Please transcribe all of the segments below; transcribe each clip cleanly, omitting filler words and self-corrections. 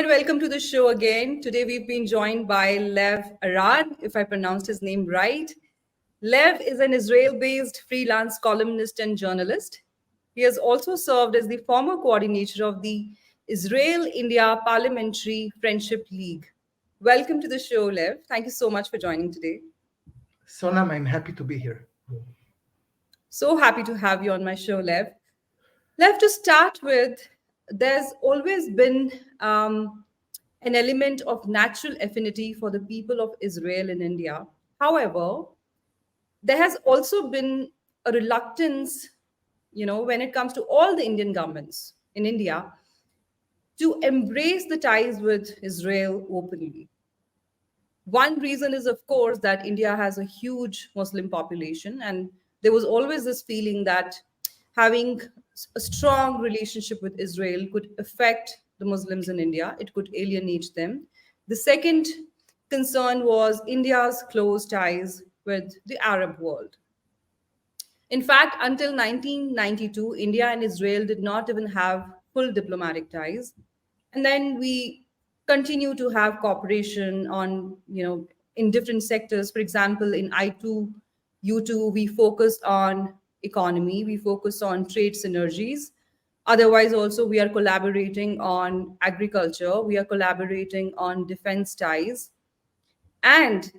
welcome to the show again. Today we've been joined by Lev Aran, if I pronounced his name right. Lev is an Israel-based freelance columnist and journalist. He has also served as the former coordinator of the Israel-India Parliamentary Friendship League. Welcome to the show, Lev. Thank you so much for joining today. Sonam, I'm happy to be here. So happy to have you on my show, Lev. Lev, to start with, there's always been an element of natural affinity for the people of Israel in India. However, there has also been a reluctance, when it comes to all the Indian governments in India to embrace the ties with Israel openly. One reason is, of course, that India has a huge Muslim population, and there was always this feeling that having a strong relationship with Israel could affect the Muslims in India, it could alienate them. The second concern was India's close ties with the Arab world. In fact, until 1992, India and Israel did not even have full diplomatic ties. And then we continue to have cooperation on, in different sectors. For example, in I2, U2, we focus on economy, we focus on trade synergies. Otherwise, also, we are collaborating on agriculture, we are collaborating on defense ties. And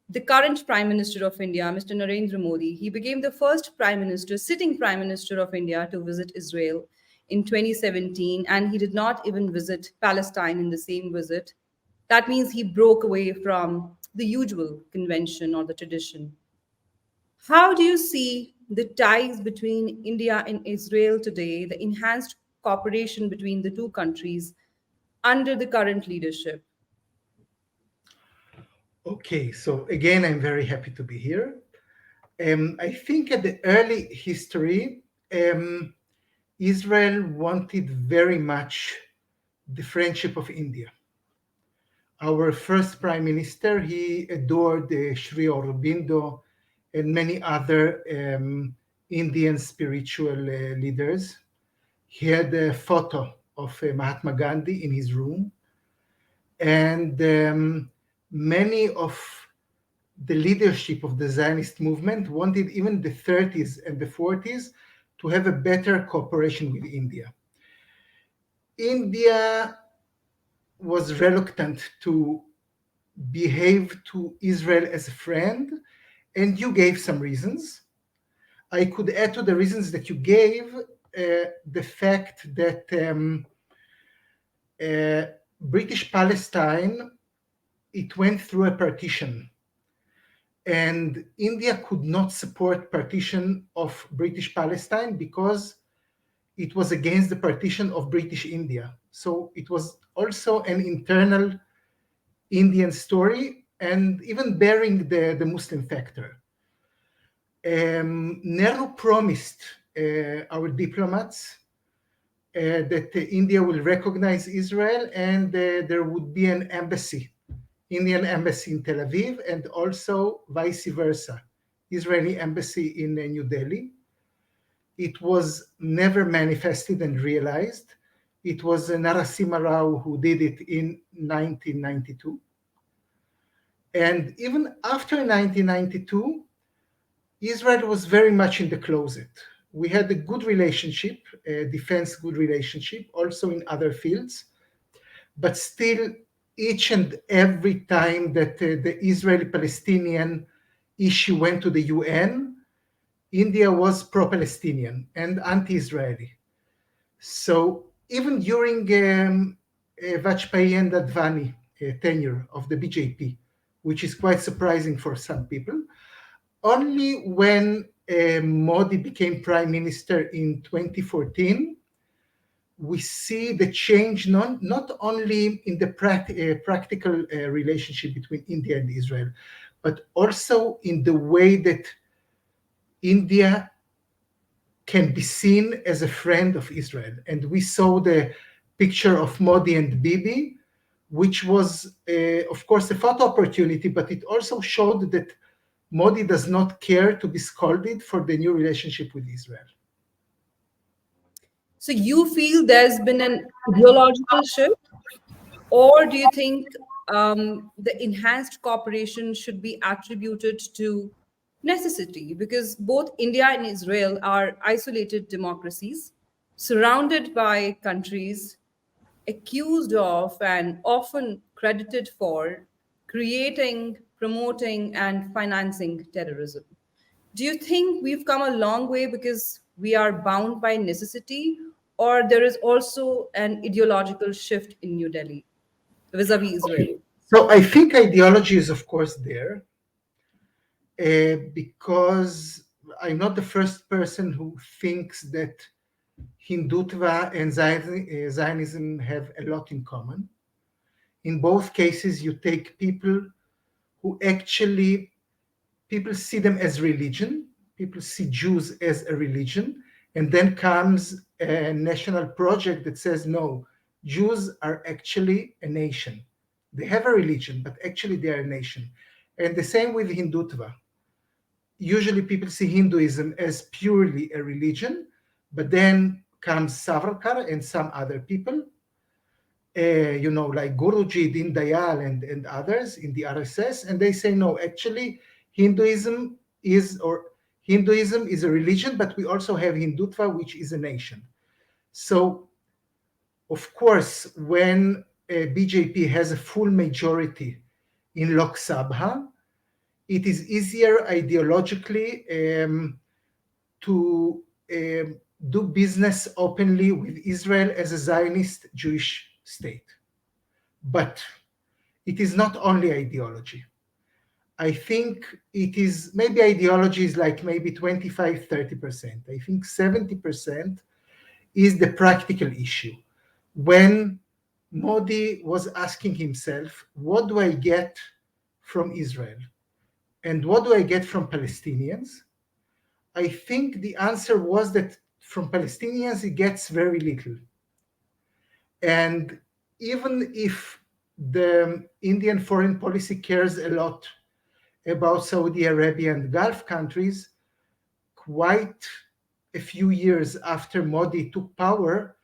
the current Prime Minister of India, Mr. Narendra Modi, he became the first Prime Minister, sitting Prime Minister of India to visit Israel in 2017, and he did not even visit Palestine in the same visit. That means he broke away from the usual convention or the tradition. How do you see the ties between India and Israel today, the enhanced cooperation between the two countries under the current leadership? Okay, so again, I'm very happy to be here. I think at the early history, Israel wanted very much the friendship of India. Our first prime minister, he adored Sri Aurobindo and many other Indian spiritual leaders. He had a photo of Mahatma Gandhi in his room. And many of the leadership of the Zionist movement wanted even the 30s and the 40s to have a better cooperation with India. India was reluctant to behave to Israel as a friend, and you gave some reasons. I could add to the reasons that you gave the fact that British Palestine, it went through a partition, and India could not support partition of British Palestine because it was against the partition of British India. So it was also an internal Indian story, and even bearing the Muslim factor. Nehru promised our diplomats that India will recognize Israel, and there would be an embassy, Indian embassy in Tel Aviv, and also vice versa, Israeli embassy in New Delhi. It was never manifested and realized. It was Narasimha Rao who did it in 1992. And even after 1992, Israel was very much in the closet. We had a good relationship, a defense good relationship, also in other fields, but still each and every time that the Israeli-Palestinian issue went to the UN, India was pro-Palestinian and anti-Israeli. So even during Vajpayee and Advani tenure of the BJP, which is quite surprising for some people, only when Modi became prime minister in 2014, we see the change not only in the practical relationship between India and Israel, but also in the way that India can be seen as a friend of Israel. And we saw the picture of Modi and Bibi, which was, of course, a photo opportunity, but it also showed that Modi does not care to be scolded for the new relationship with Israel. So you feel there's been an ideological shift? Or do you think the enhanced cooperation should be attributed to necessity? Because both India and Israel are isolated democracies surrounded by countries accused of and often credited for creating, promoting, and financing terrorism. Do you think we've come a long way because we are bound by necessity, or there is also an ideological shift in New Delhi vis-a-vis Israel? Okay. So I think ideology is, of course, there because I'm not the first person who thinks that Hindutva and Zionism have a lot in common. In both cases, you take people who actually, people see them as religion, people see Jews as a religion, and then comes a national project that says, no, Jews are actually a nation. They have a religion, but actually they are a nation. And the same with Hindutva. Usually people see Hinduism as purely a religion, but then comes Savarkar and some other people, like Guruji, Din Dayal, and others in the RSS, and they say, no, actually, Hinduism is, or Hinduism is a religion, but we also have Hindutva, which is a nation. So, of course, when BJP has a full majority in Lok Sabha, it is easier ideologically to do business openly with Israel as a Zionist Jewish state. But it is not only ideology. I think it is maybe ideology is like maybe 25, 30%. I think 70% is the practical issue. When Modi was asking himself, what do I get from Israel? And what do I get from Palestinians? I think the answer was that from Palestinians, he gets very little. And even if the Indian foreign policy cares a lot about Saudi Arabia and Gulf countries, quite a few years after Modi took power,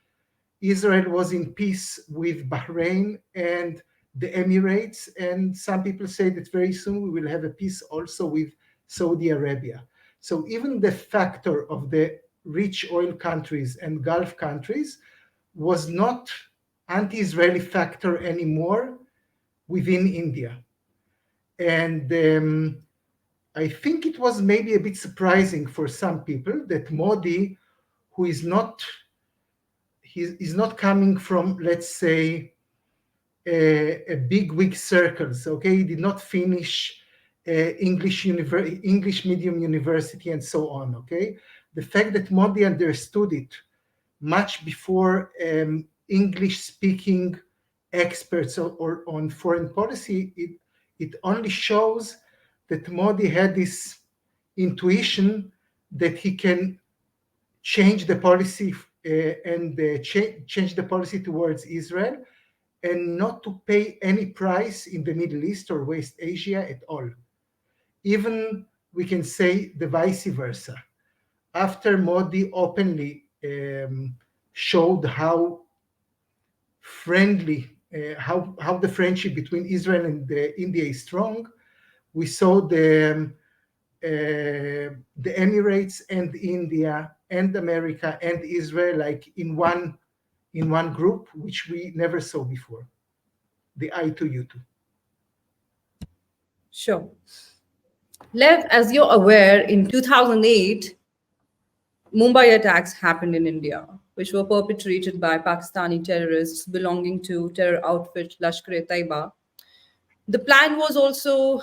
Israel was in peace with Bahrain and the Emirates. And some people say that very soon we will have a peace also with Saudi Arabia. So even the factor of the rich oil countries and Gulf countries was not anti-Israeli factor anymore within India. And I think it was maybe a bit surprising for some people that Modi, who is not, he is not coming from, let's say, a big wig circles. Okay, he did not finish English medium university and so on. Okay, the fact that Modi understood it much before English speaking experts or on foreign policy, it only shows that Modi had this intuition that he can change the policy and change the policy towards Israel and not to pay any price in the Middle East or West Asia at all. Even we can say the vice versa. After Modi openly showed how friendly, how the friendship between Israel and India is strong, we saw the Emirates and India and America and Israel like in one group, which we never saw before. The I to U2. Sure. Lev, as you're aware, in 2008, Mumbai attacks happened in India, which were perpetrated by Pakistani terrorists belonging to terror outfit Lashkar-e-Taiba. The plan was also,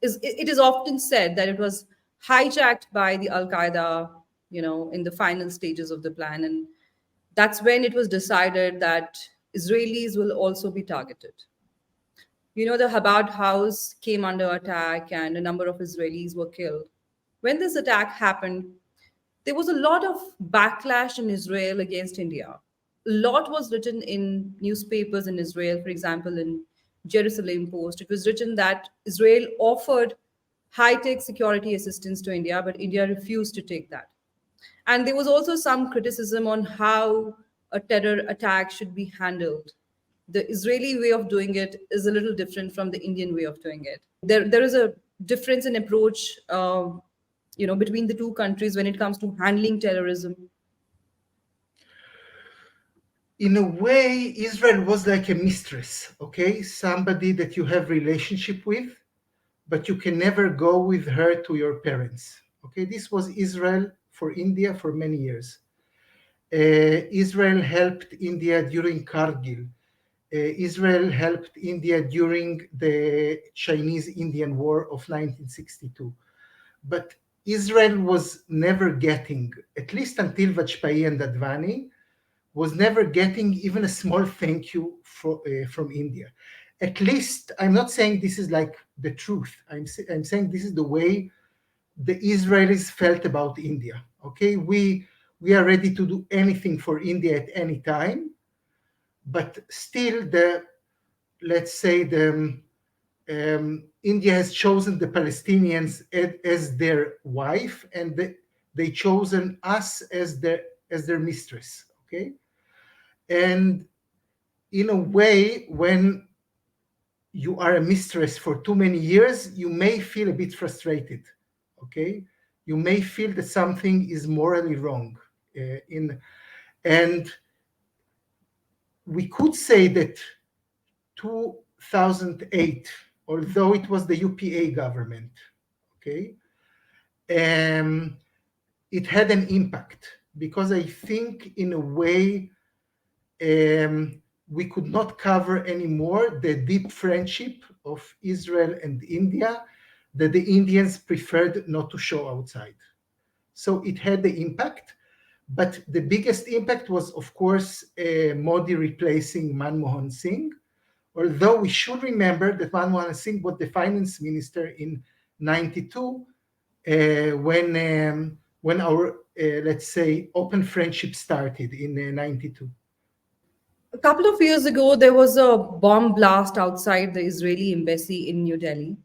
it is often said that it was hijacked by the Al Qaeda, in the final stages of the plan. And that's when it was decided that Israelis will also be targeted. The Chabad house came under attack and a number of Israelis were killed. When this attack happened, there was a lot of backlash in Israel against India. A lot was written in newspapers in Israel, for example, in Jerusalem Post. It was written that Israel offered high tech security assistance to India, but India refused to take that. And there was also some criticism on how a terror attack should be handled. the Israeli way of doing it is a little different from the Indian way of doing it. There is a difference in approach, between the two countries when it comes to handling terrorism. In a way, Israel was like a mistress, okay? Somebody that you have relationship with, but you can never go with her to your parents. Okay, this was Israel for India for many years. Israel helped India during Kargil. Israel helped India during the Chinese-Indian War of 1962. But Israel was never getting, at least until Vajpayee and Advani, was never getting even a small thank you from India. At least, I'm not saying this is like the truth. I'm saying this is the way the Israelis felt about India. Okay, we are ready to do anything for India at any time, but still, let's say India has chosen the Palestinians as their wife, and they chosen us as their mistress. Okay, and in a way, when you are a mistress for too many years, you may feel a bit frustrated. Okay, you may feel that something is morally wrong. In and we could say that 2008, although it was the UPA government, okay, um, it had an impact because I think in a way we could not cover anymore the deep friendship of Israel and India that the Indians preferred not to show outside. So it had the impact, but the biggest impact was, of course, Modi replacing Manmohan Singh. Although we should remember that Manmohan Singh was the finance minister in '92 when our let's say open friendship started in '92. A couple of years ago, there was a bomb blast outside the Israeli embassy in New Delhi,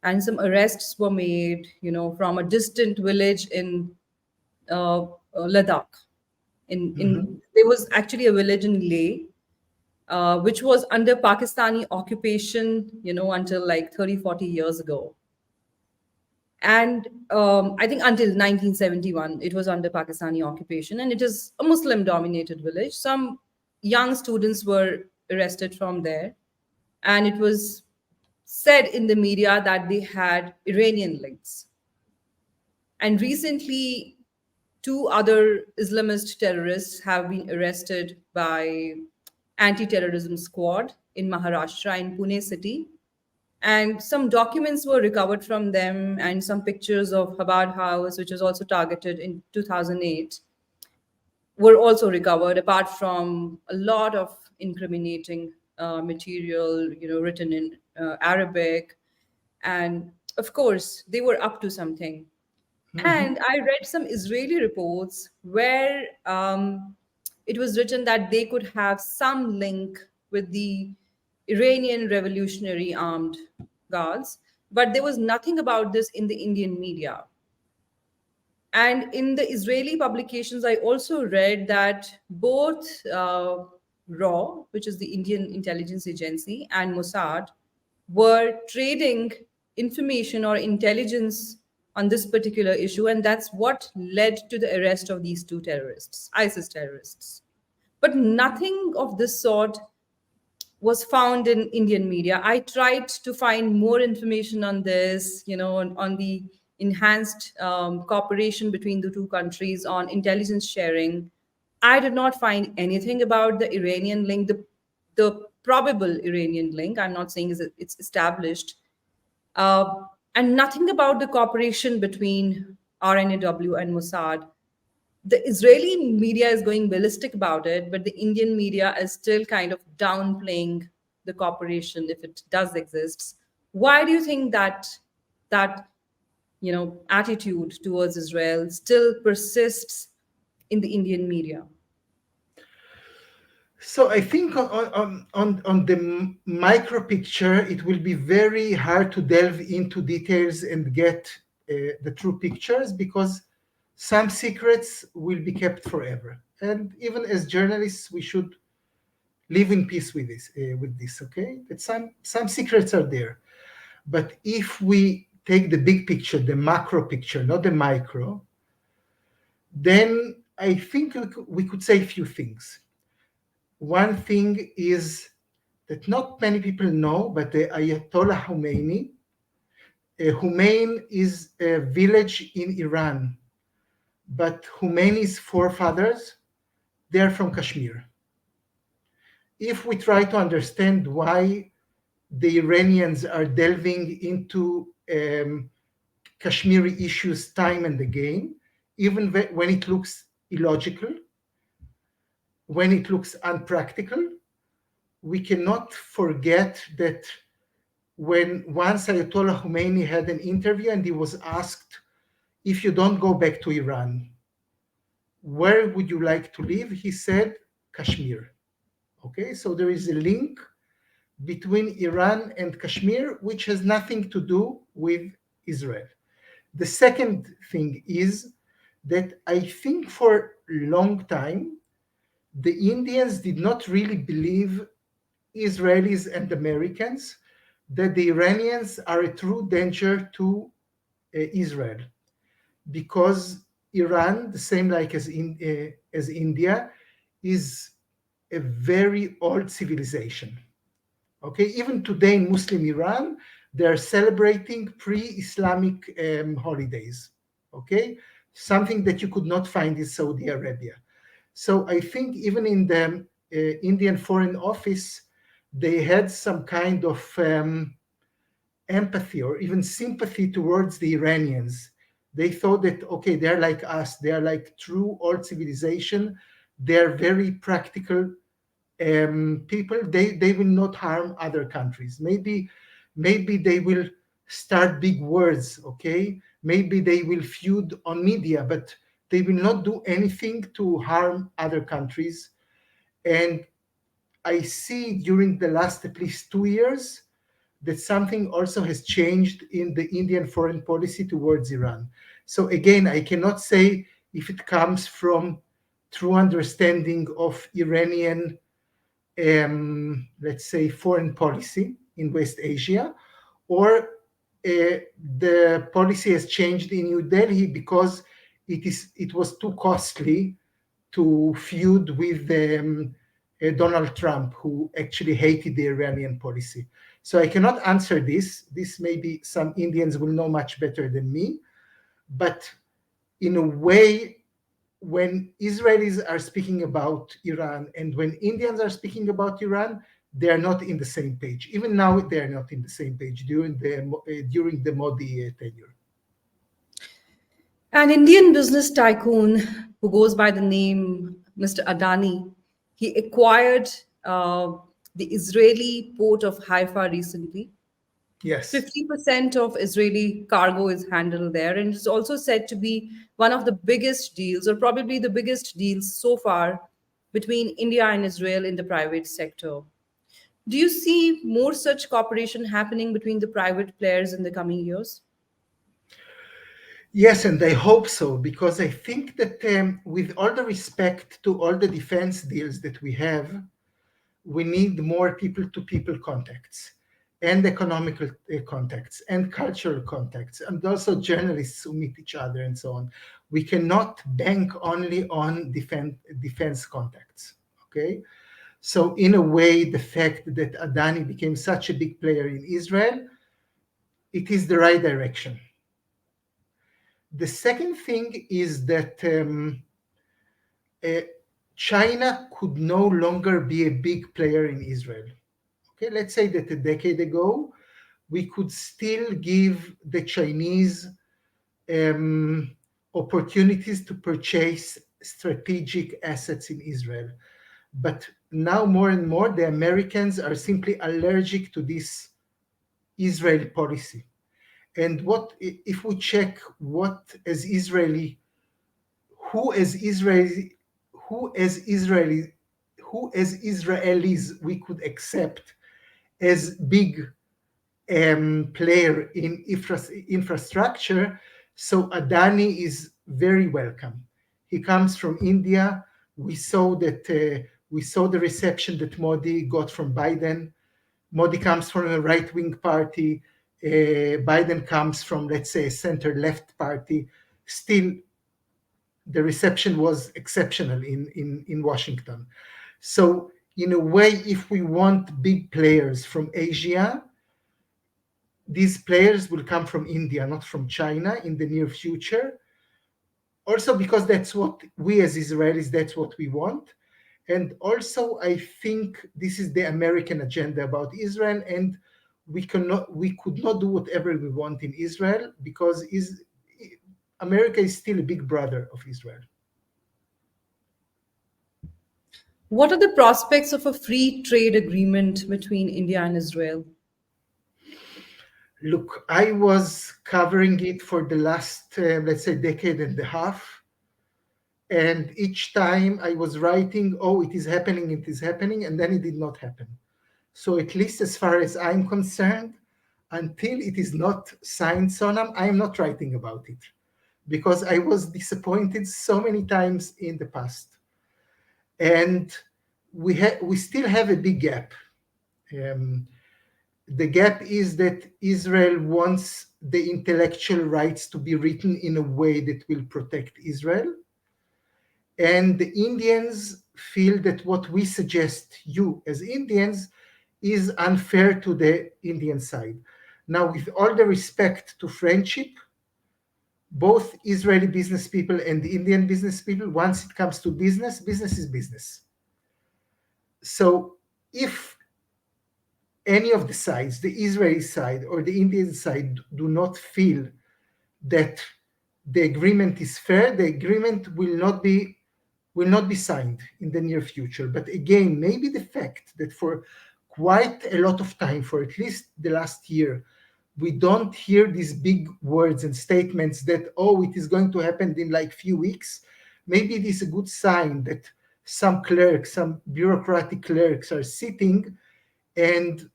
and some arrests were made, from a distant village in Ladakh. There was actually a village in Leh, which was under Pakistani occupation, until like 30, 40 years ago. And I think until 1971, it was under Pakistani occupation, and it is a Muslim dominated village. Some young students were arrested from there, and it was said in the media that they had Iranian links. And recently, two other Islamist terrorists have been arrested by anti-terrorism squad in Maharashtra in Pune city. And some documents were recovered from them, and some pictures of Chabad House, which was also targeted in 2008, were also recovered, apart from a lot of incriminating material, written in Arabic. And of course, they were up to something. Mhm. And I read some Israeli reports where it was written that they could have some link with the Iranian Revolutionary Armed Guards, but there was nothing about this in the Indian media. And in the Israeli publications, I also read that both RAW, which is the Indian intelligence agency, and Mossad were trading information or intelligence on this particular issue. And that's what led to the arrest of these two terrorists, ISIS terrorists. But nothing of this sort was found in Indian media. I tried to find more information on this, on the enhanced cooperation between the two countries on intelligence sharing. I did not find anything about the Iranian link, the probable Iranian link. I'm not saying it's established, uh, and nothing about the cooperation between RNAW and Mossad. The Israeli media is going ballistic about it, but the Indian media is still kind of downplaying the cooperation if it does exist. Why do you think that attitude towards Israel still persists in the Indian media? So I think on the micro picture, it will be very hard to delve into details and get the true pictures because some secrets will be kept forever. And even as journalists, we should live in peace with this. Okay, that some secrets are there, but if we take the big picture, the macro picture, not the micro, then I think we could say a few things. One thing is that not many people know, but the Ayatollah Khomeini. Khomeini is a village in Iran, but Khomeini's forefathers, they're from Kashmir. If we try to understand why the Iranians are delving into Kashmiri issues time and again, even when it looks illogical, when it looks unpractical, we cannot forget that when once Ayatollah Khomeini had an interview and he was asked, if you don't go back to Iran, where would you like to live? He said, Kashmir. Okay, so there is a link between Iran and Kashmir, which has nothing to do with Israel. The second thing is that I think for a long time, the Indians did not really believe, Israelis and Americans, that the Iranians are a true danger to Israel, because Iran, the same like as India, is a very old civilization. Okay, even today in Muslim Iran, they are celebrating pre-Islamic holidays. Okay, something that you could not find in Saudi Arabia. So I think even in the Indian Foreign Office, they had some kind of empathy or even sympathy towards the Iranians. They thought that, okay, they're like us, they're like true old civilization, they're very practical people. They will not harm other countries. Maybe they will start big wars, okay? Maybe they will feud on media, but they will not do anything to harm other countries. And I see during the last at least 2 years that something also has changed in the Indian foreign policy towards Iran. So again, I cannot say if it comes from true understanding of Iranian, let's say, foreign policy in West Asia, or the policy has changed in New Delhi because it was too costly to feud with Donald Trump, who actually hated the Iranian policy. So I cannot answer this. This maybe some Indians will know much better than me. But in a way, when Israelis are speaking about Iran and when Indians are speaking about Iran, they are not in the same page. Even now, they are not in the same page during the Modi tenure. An Indian business tycoon who goes by the name Mr. Adani, he acquired the Israeli port of Haifa recently. Yes. 50% of Israeli cargo is handled there, and it's also said to be one of the biggest deals, or probably the biggest deals so far, between India and Israel in the private sector. Do you see more such cooperation happening between the private players in the coming years? Yes, and I hope so, because I think that with all the respect to all the defense deals that we have, we need more people to people contacts and economical contacts and cultural contacts, and also journalists who meet each other and so on. We cannot bank only on defense contacts. Okay. So, in a way, the fact that Adani became such a big player in Israel, it is the right direction. The second thing is that uh, China could no longer be a big player in Israel. Okay, let's say that a decade ago, we could still give the Chinese opportunities to purchase strategic assets in Israel. But now, more and more, the Americans are simply allergic to this Israeli policy. And what if we check what as Israeli, who as Israeli, who as Israeli, who as Israelis we could accept as big player in infrastructure. So Adani is very welcome. He comes from India. We saw that We saw the reception that Modi got from Biden. Modi comes from a right-wing party. Biden comes from, let's say, a center-left party. Still, the reception was exceptional in Washington. So, in a way, if we want big players from Asia, these players will come from India, not from China in the near future. Also because that's what we as Israelis, that's what we want. And also, I think this is the American agenda about Israel, and we could not do whatever we want in Israel because America is still a big brother of Israel. What are the prospects of a free trade agreement between India and Israel? Look, I was covering it for the last, let's say, decade and a half. And each time I was writing, oh, it is happening, and then it did not happen. So, at least as far as I'm concerned, until it is not signed, Sonam, I'm not writing about it because I was disappointed so many times in the past. And we still have a big gap. Um, the gap is that Israel wants the intellectual rights to be written in a way that will protect Israel. And the Indians feel that what we suggest, you as Indians, is unfair to the Indian side. Now, with all the respect to friendship, both Israeli business people and the Indian business people, once it comes to business, business is business. So if any of the sides, the Israeli side or the Indian side, do not feel that the agreement is fair, the agreement will not be signed in the near future. But again, maybe the fact that for quite a lot of time, for at least the last year, we don't hear these big words and statements that, oh, it is going to happen in like few weeks. Maybe it is a good sign that some clerks, some bureaucratic clerks are sitting and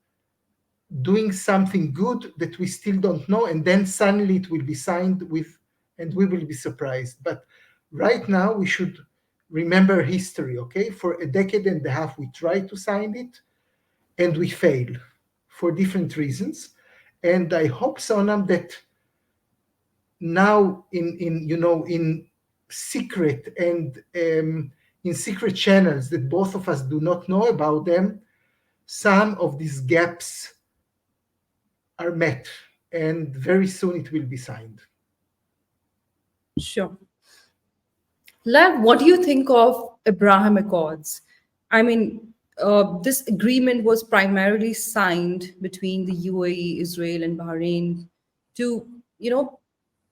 doing something good that we still don't know, and then suddenly it will be signed with, and we will be surprised. But right now, we should remember history, okay? For a decade and a half, we tried to sign it, and we failed for different reasons. And I hope, Sonam, that now in secret and in secret channels that both of us do not know about them, some of these gaps are met, and very soon it will be signed. Sure. Lev, what do you think of Abraham Accords? I mean, this agreement was primarily signed between the UAE, Israel, and Bahrain to,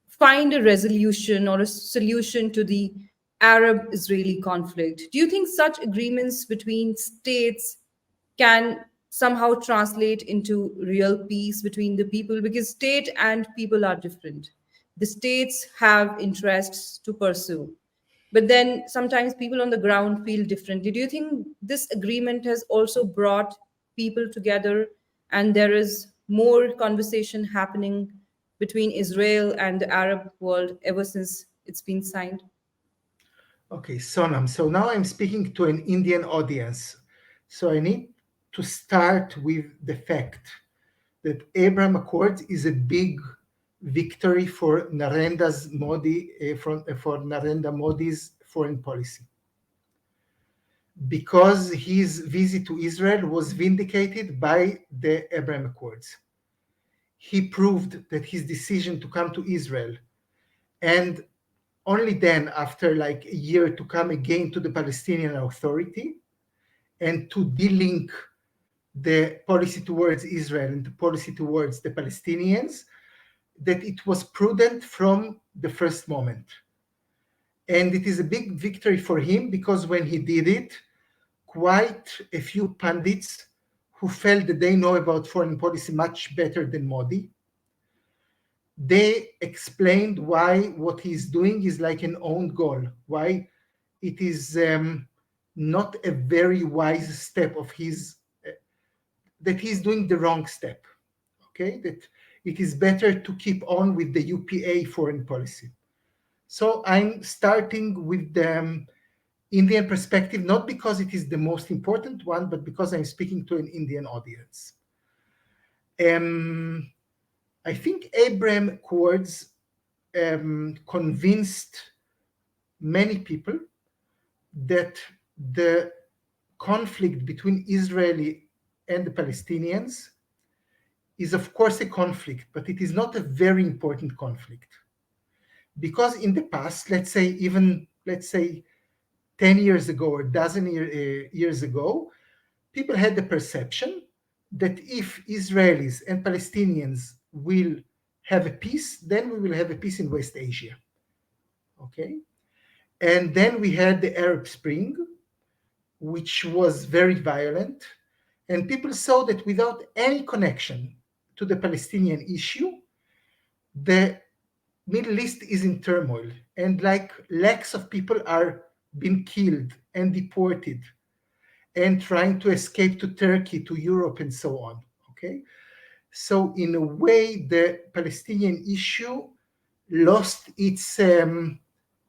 find a resolution or a solution to the Arab-Israeli conflict. Do you think such agreements between states can somehow translate into real peace between the people? Because state and people are different. The states have interests to pursue, but then sometimes people on the ground feel differently. Do you think this agreement has also brought people together and there is more conversation happening between Israel and the Arab world ever since it's been signed? Okay, Sonam. So now I'm speaking to an Indian audience. So I need to start with the fact that Abraham Accords is a big victory for for Narendra Modi's foreign policy, because his visit to Israel was vindicated by the Abraham Accords. He proved that his decision to come to Israel, and only then, after like a year, to come again to the Palestinian Authority and to delink the policy towards Israel and the policy towards the Palestinians, that it was prudent from the first moment. And it is a big victory for him because when he did it, quite a few pundits who felt that they know about foreign policy much better than Modi, they explained why what he's doing is like an own goal, why it is not a very wise step of his, that he's doing the wrong step, okay? That it is better to keep on with the UPA foreign policy. So I'm starting with the Indian perspective, not because it is the most important one, but because I'm speaking to an Indian audience. Um, I think Abraham Accords convinced many people that the conflict between Israeli and the Palestinians is, of course, a conflict, but it is not a very important conflict. Because in the past, let's say 10 years ago or years ago, people had the perception that if Israelis and Palestinians will have a peace, then we will have a peace in West Asia. Okay? And then we had the Arab Spring, which was very violent. And people saw that without any connection to the Palestinian issue, the Middle East is in turmoil, and like lakhs of people are being killed and deported and trying to escape to Turkey, to Europe, and so on. Okay, so in a way, the Palestinian issue lost its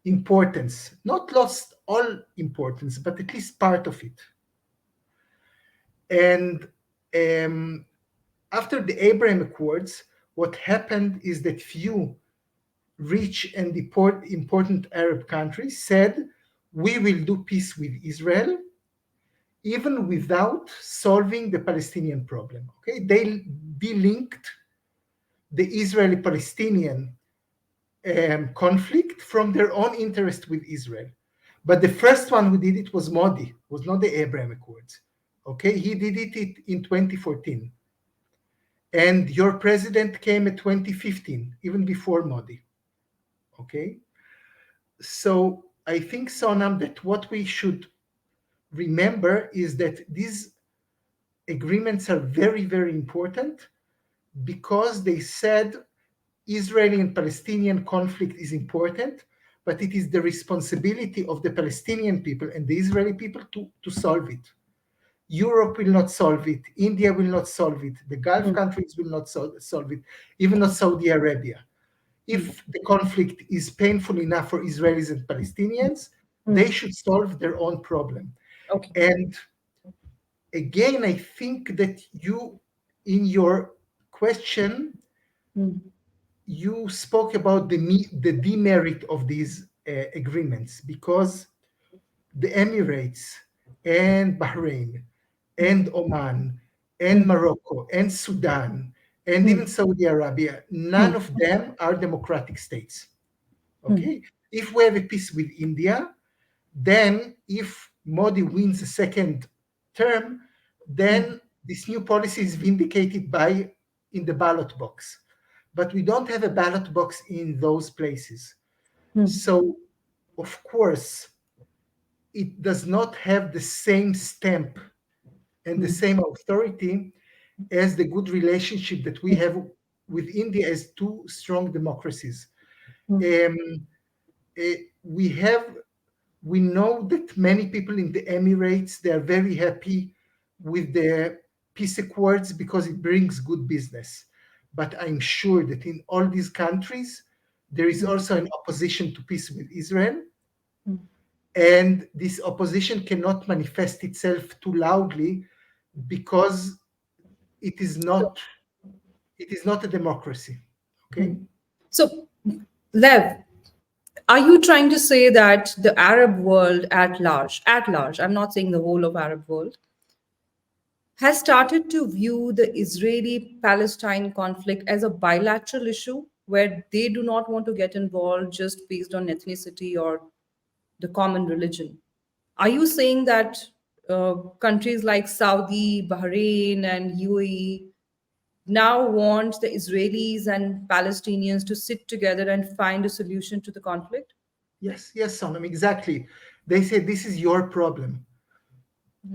importance. Not lost all importance, but at least part of it. And after the Abraham Accords, what happened is that few rich and important Arab countries said, we will do peace with Israel, even without solving the Palestinian problem. Okay, they delinked the Israeli-Palestinian conflict from their own interest with Israel. But the first one who did it was Modi, was not the Abraham Accords. Okay, he did it in 2014. And your president came in 2015, even before Modi. Okay, so I think, Sonam, that what we should remember is that these agreements are very, very important because they said Israeli and Palestinian conflict is important, but it is the responsibility of the Palestinian people and the Israeli people to solve it. Europe will not solve it. India will not solve it. The Gulf countries will not solve it, even not Saudi Arabia. If the conflict is painful enough for Israelis and Palestinians, they should solve their own problem. Okay. And again, I think that you, in your question, you spoke about the demerit of these agreements, because the Emirates and Bahrain and Oman and Morocco and Sudan and even Saudi Arabia, none of them are democratic states. Okay? If we have a peace with India, then if Modi wins a second term, then this new policy is vindicated in the ballot box. But we don't have a ballot box in those places. So, of course, it does not have the same stamp and the same authority as the good relationship that we have with India as two strong democracies. We know that many people in the Emirates, they are very happy with the peace accords because it brings good business. But I'm sure that in all these countries, there is also an opposition to peace with Israel. And this opposition cannot manifest itself too loudly because it is not a democracy. Okay. So, Lev, are you trying to say that the Arab world at large, I'm not saying the whole of Arab world, has started to view the Israeli-Palestine conflict as a bilateral issue where they do not want to get involved just based on ethnicity or the common religion? Are you saying that countries like Saudi, Bahrain, and UAE now want the Israelis and Palestinians to sit together and find a solution to the conflict? Yes, Sonam, exactly. They say this is your problem.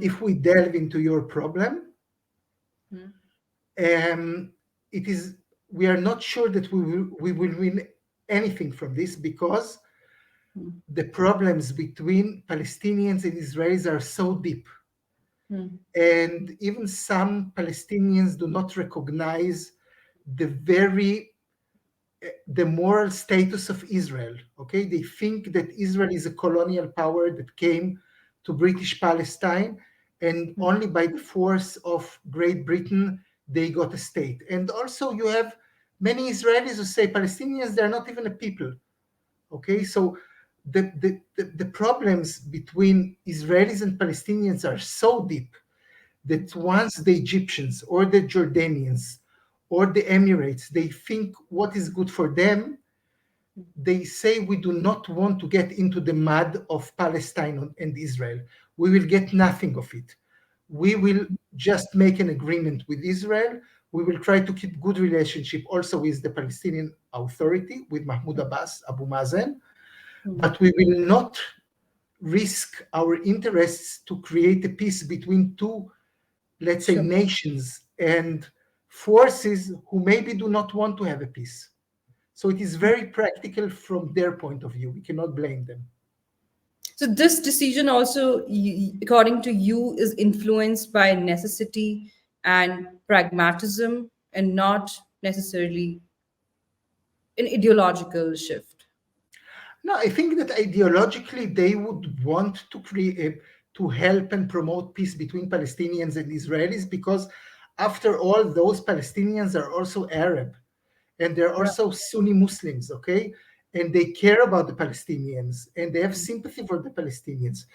If we delve into your problem, it is we are not sure that we will win anything from this because the problems between Palestinians and Israelis are so deep. And even some Palestinians do not recognize the very the moral status of Israel. Okay, they think that Israel is a colonial power that came to British Palestine, and only by the force of Great Britain they got a state. And also, you have many Israelis who say Palestinians, they're not even a people. Okay, so the problems between Israelis and Palestinians are so deep that once the Egyptians or the Jordanians or the Emirates, they think what is good for them, they say we do not want to get into the mud of Palestine and Israel. We will get nothing of it. We will just make an agreement with Israel. We will try to keep good relationship also with the Palestinian Authority, with Mahmoud Abbas, Abu Mazen, but we will not risk our interests to create a peace between two, let's say, Sure. nations and forces who maybe do not want to have a peace. So it is very practical from their point of view. We cannot blame them. So this decision also, according to you, is influenced by necessity and pragmatism, and not necessarily an ideological shift. No, I think that ideologically they would want to create to help and promote peace between Palestinians and Israelis because after all, those Palestinians are also Arab and they're Right. also Sunni Muslims, okay? And they care about the Palestinians and they have sympathy for the Palestinians.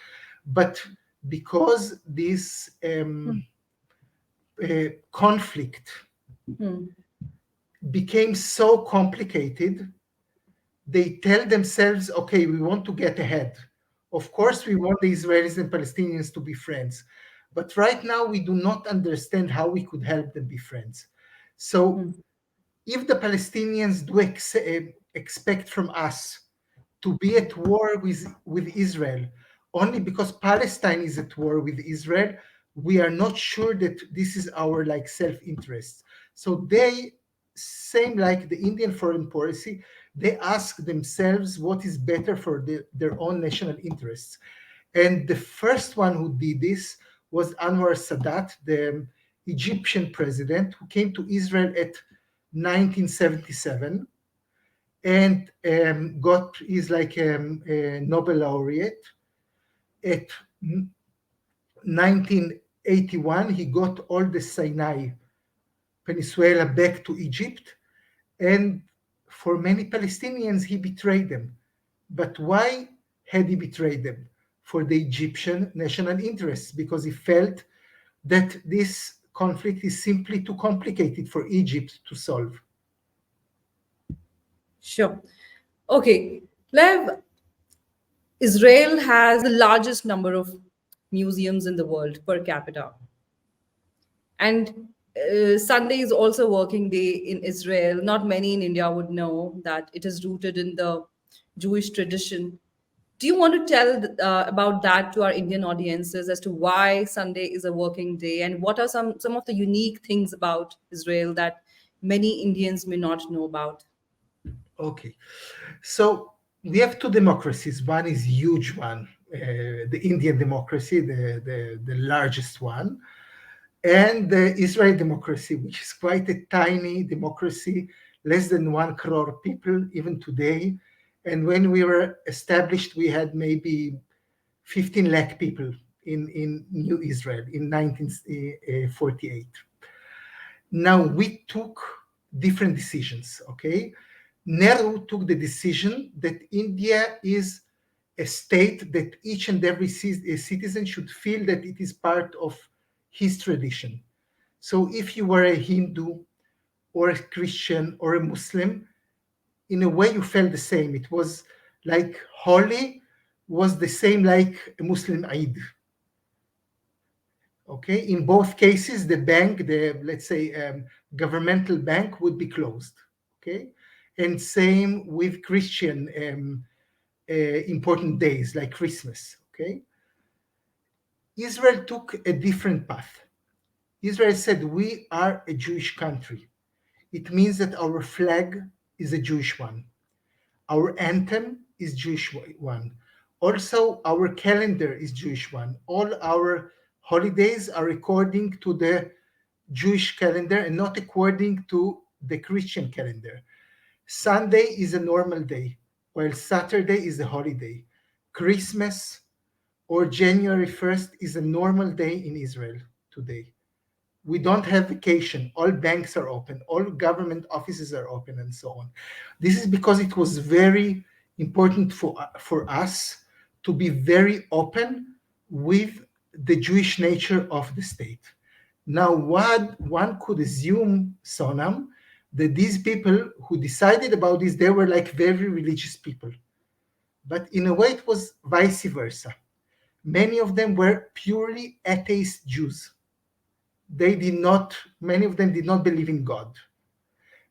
But because this conflict Hmm. became so complicated, they tell themselves, okay, we want to get ahead. Of course, we want the Israelis and Palestinians to be friends. But right now, we do not understand how we could help them be friends. So, if the Palestinians do expect from us to be at war with Israel only because Palestine is at war with Israel, we are not sure that this is our like self-interest. So they, same like the Indian foreign policy, they ask themselves what is better for their own national interests. And the first one who did this was Anwar Sadat, the Egyptian president who came to Israel at 1977 and got is like a Nobel laureate. At 1981, he got all the Sinai Peninsula back to Egypt, and for many Palestinians, he betrayed them. But why had he betrayed them? For the Egyptian national interests, because he felt that this conflict is simply too complicated for Egypt to solve. Sure. Okay. Lev, Israel has the largest number of museums in the world per capita. And Sunday is also working day in Israel. Not many in India would know that it is rooted in the Jewish tradition. Do you want to tell about that to our Indian audiences as to why Sunday is a working day, and what are some of the unique things about Israel that many Indians may not know about? Okay, so we have two democracies. One is huge one, the Indian democracy, the largest one, and the Israeli democracy, which is quite a tiny democracy, less than 1 crore people even today. And when we were established, we had maybe 15 lakh people in New Israel in 1948. Now we took different decisions, okay? Nehru took the decision that India is a state that each and every citizen should feel that it is part of his tradition. So if you were a Hindu or a Christian or a Muslim, in a way you felt the same. It was like Holi was the same like a Muslim Eid. Okay, in both cases, the bank, the let's say governmental bank, would be closed. Okay, and same with Christian important days like Christmas. Okay, Israel took a different path. Israel said, we are a Jewish country. It means that our flag is a Jewish one. Our anthem is Jewish one. Also, our calendar is Jewish one. All our holidays are according to the Jewish calendar and not according to the Christian calendar. Sunday is a normal day, while Saturday is a holiday. Christmas or January 1st is a normal day in Israel today. We don't have vacation. All banks are open. All government offices are open, and so on. This is because it was very important for us to be very open with the Jewish nature of the state. Now, what one could assume, Sonam, that these people who decided about this, they were like very religious people. But in a way, it was vice versa. Many of them were purely atheist Jews. Many of them did not believe in God.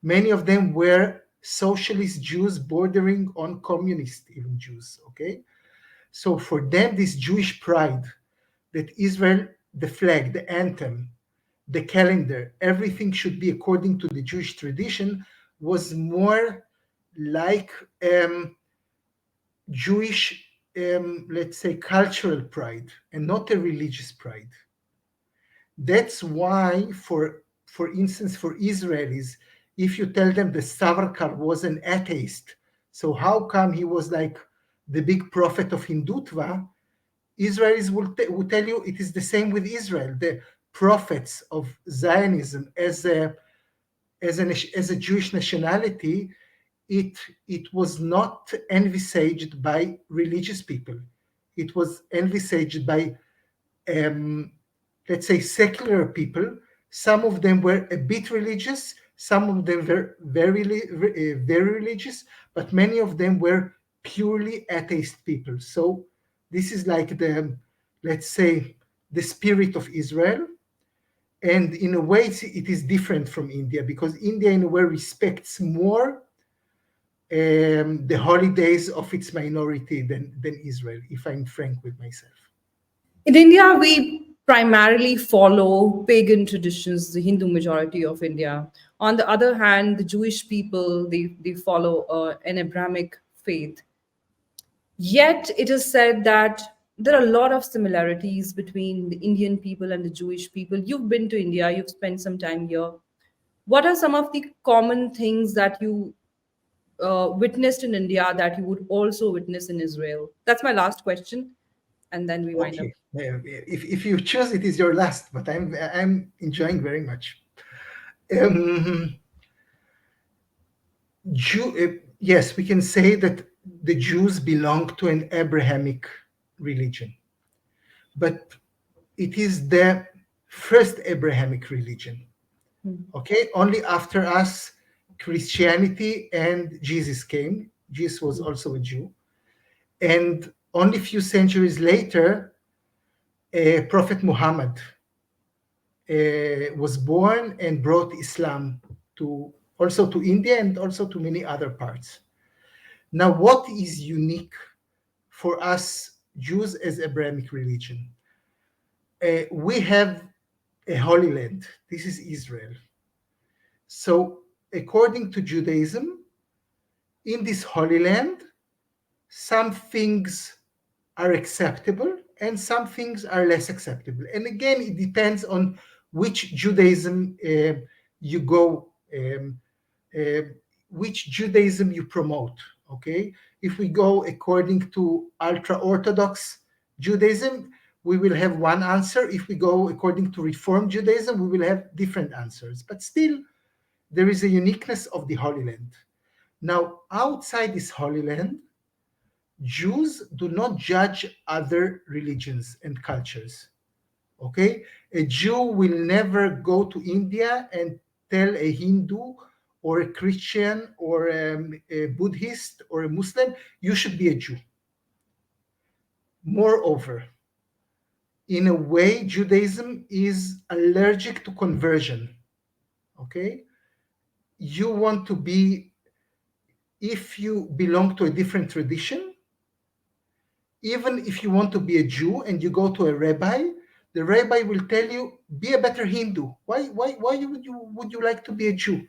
Many of them were socialist Jews bordering on communist even Jews, okay? So for them, this Jewish pride that Israel, the flag, the anthem, the calendar, everything should be according to the Jewish tradition was more like Jewish, let's say, cultural pride and not a religious pride. That's why, for instance, for Israelis, if you tell them the Savarkar was an atheist, so how come he was like the big prophet of Hindutva? Israelis will tell you it is the same with Israel. The prophets of Zionism as a Jewish nationality, it was not envisaged by religious people. It was envisaged by let's say secular people. Some of them were a bit religious, some of them were very religious, but many of them were purely atheist people. So this is like the, let's say, the spirit of Israel. And in a way, it is different from India, because India, in a way, respects more the holidays of its minority than Israel, if I'm frank with myself. In India, we primarily follow pagan traditions, the Hindu majority of India. On the other hand, the Jewish people, they follow an Abrahamic faith. Yet it is said that there are a lot of similarities between the Indian people and the Jewish people. You've been to India, you've spent some time here. What are some of the common things that you witnessed in India that you would also witness in Israel? That's my last question, and then we wind up. Okay. If you choose, it is your last, but I'm enjoying very much. Um, yes, we can say that the Jews belong to an Abrahamic religion, but it is the first Abrahamic religion. Okay, only after us, Christianity and Jesus came. Jesus was also a Jew, and only a few centuries later, Prophet Muhammad was born and brought Islam to India and also to many other parts. Now, what is unique for us Jews as Abrahamic religion? We have a holy land. This is Israel. So, according to Judaism, in this holy land, some things are acceptable and some things are less acceptable. And again, it depends on which Judaism you go, which Judaism you promote. Okay, if we go according to ultra Orthodox Judaism, we will have one answer. If we go according to Reform Judaism, we will have different answers. But still, there is a uniqueness of the Holy Land. Now, outside this Holy Land, Jews do not judge other religions and cultures. Okay? A Jew will never go to India and tell a Hindu or a Christian or a Buddhist or a Muslim, you should be a Jew. Moreover, in a way, Judaism is allergic to conversion. Okay? You want to be, if you belong to a different tradition, even if you want to be a Jew and you go to a rabbi, the rabbi will tell you, be a better Hindu. Why would you like to be a Jew?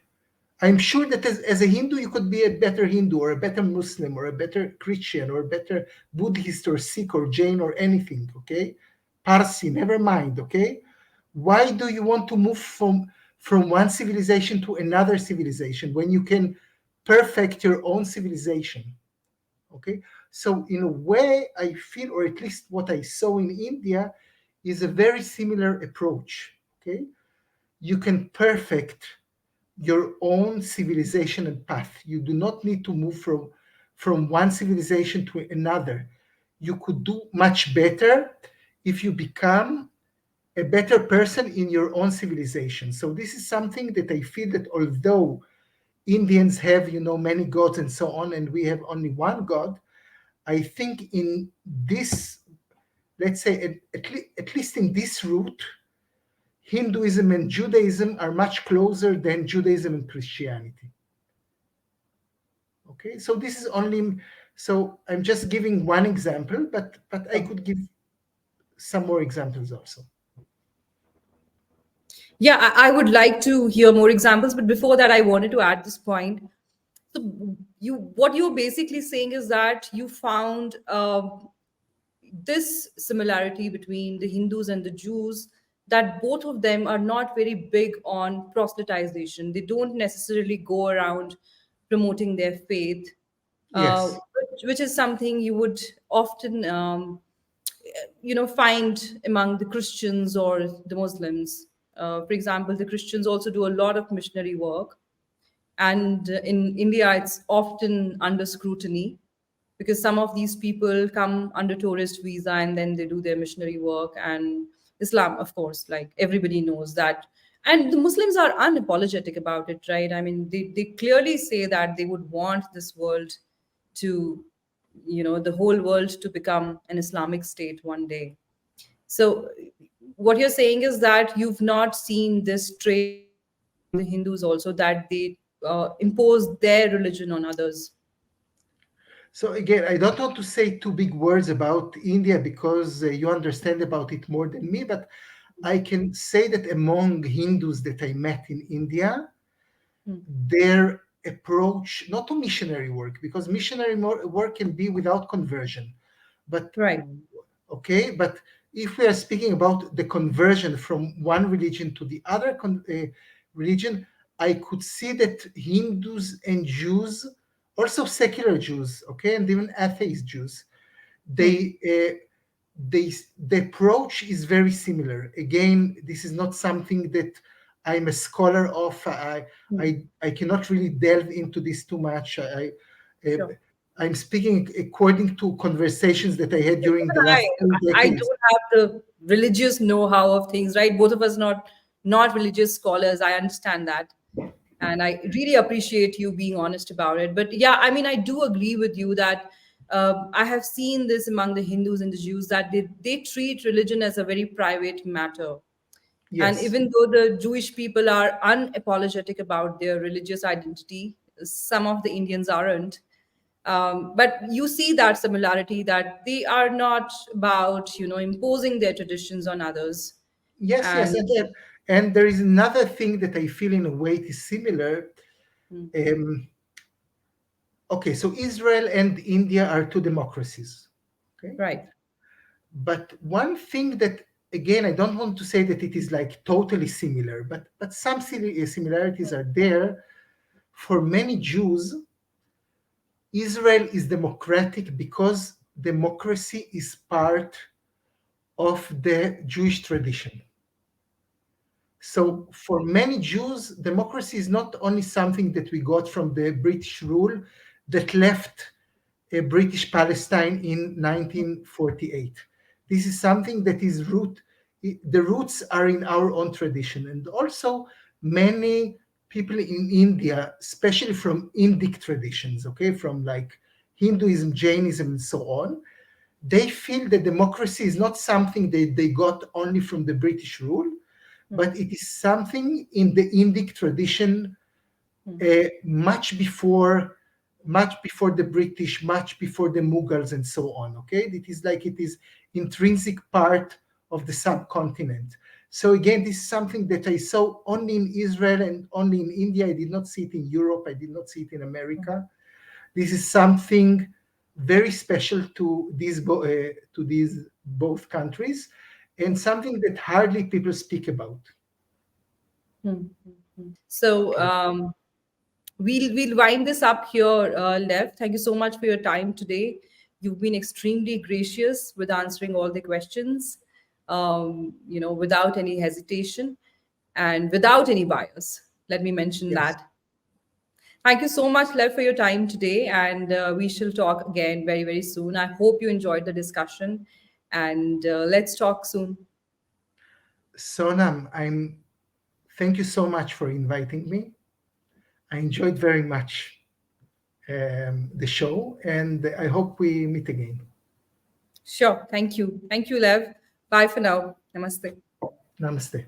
I'm sure that as a Hindu, you could be a better Hindu or a better Muslim or a better Christian or a better Buddhist or Sikh or Jain or anything, okay? Parsi, never mind, okay? Why do you want to move from one civilization to another civilization when you can perfect your own civilization. Okay, so in a way, I feel, or at least what I saw in India, is a very similar approach. Okay, you can perfect your own civilization and path. You do not need to move from one civilization to another. You could do much better if you become a better person in your own civilization. So this is something that I feel that although Indians have, many gods and so on, and we have only one God, I think in this, let's say, at least in this route, Hinduism and Judaism are much closer than Judaism and Christianity. Okay, so this is only, so I'm just giving one example, but I could give some more examples also. Yeah, I would like to hear more examples, but before that, I wanted to add this point. So, what you're basically saying is that you found this similarity between the Hindus and the Jews, that both of them are not very big on proselytization. They don't necessarily go around promoting their faith, Yes, which is something you would often, find among the Christians or the Muslims. For example, the Christians also do a lot of missionary work, and in India, it's often under scrutiny because some of these people come under tourist visa and then they do their missionary work. And Islam, of course, like everybody knows that. And the Muslims are unapologetic about it, right? I mean, they clearly say that they would want this world to, the whole world to become an Islamic state one day. So, what you're saying is that you've not seen this trait among the Hindus also, that they impose their religion on others. so again, I don't want to say two big words about India because you understand about it more than me, but I can say that among Hindus that I met in India, Hmm. their approach, not to missionary work, because missionary work can be without conversion, but Right. okay, but if we are speaking about the conversion from one religion to the other religion, I could see that Hindus and Jews, also secular Jews, okay, and even atheist Jews, Hmm. they the approach is very similar. Again, this is not something that I'm a scholar of. Hmm. I cannot really delve into this too much. Uh, Sure. I'm speaking according to conversations that I had during Even the last two I decades. don't have the religious know-how of things, right? Both of us not religious scholars. I understand that, and I really appreciate you being honest about it. But yeah, I mean, I do agree with you that I have seen this among the Hindus and the Jews, that they treat religion as a very private matter. And Yes, even though the Jewish people are unapologetic about their religious identity, some of the Indians aren't. But you see that similarity, that they are not about, imposing their traditions on others. yes, And and there is another thing that I feel in a way it is similar. mm, Um, okay, so Israel and India are two democracies. Okay, right. but one thing that, again, I don't want to say that it is like totally similar, but some similarities are there. For many Jews, Israel is democratic because democracy is part of the Jewish tradition. So for many Jews, democracy is not only something that we got from the British rule that left British Palestine in 1948. This is something that is the roots are in our own tradition. And also many people in India, especially from Indic traditions, okay, from like Hinduism, Jainism, and so on, they feel that democracy is not something that they got only from the British rule, Mm, but it is something in the Indic tradition mm, much before the British, much before the Mughals, and so on. Okay, it is intrinsic part of the subcontinent. So again, this is something that I saw only in Israel and only in India. I did not see it in Europe. I did not see it in America. This is something very special to these both countries, and something that hardly people speak about. mm. So, We'll wind this up here, Lev. Thank you so much for your time today. You've been extremely gracious with answering all the questions, without any hesitation and without any bias. Let me mention Yes. that. Thank you so much, Lev, for your time today, and we shall talk again very, very soon. I hope you enjoyed the discussion, and let's talk soon. Sonam, thank you so much for inviting me. I enjoyed very much the show, and I hope we meet again. Sure. Thank you. Thank you, Lev. Bye for now. Namaste. Namaste.